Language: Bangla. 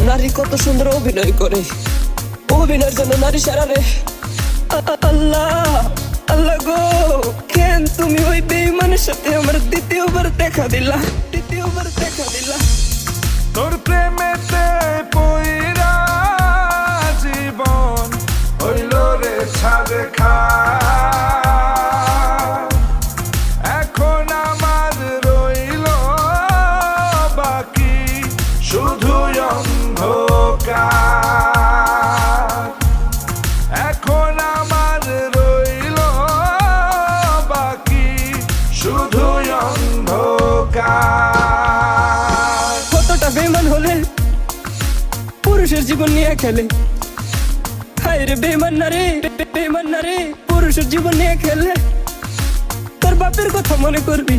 নারী কত সুন্দর অভিনয় করে, অভিনয়ের জন্য নারী সারা রে। আল্লাহ আল্লাহ গো, কেন তুমি ওই বেঈমানের সাথে আমার দ্বিতীয়বার দেখা দিলা? তোর প্রেমেতে পইরা জীবন হইল রে ছাড়ে খা। এখন আমার রইল বাকি শুধু অন্ধকার। এখন আমার রইল বাকি শুধু অন্ধকার। কতটা বেঈমান হলে পুরুষের জীবন নিয়ে খেলে। হায় রে বেঈমান না রে, পুরুষের জীবন নিয়ে খেলে। তোর বাপের কথা মনে করবি,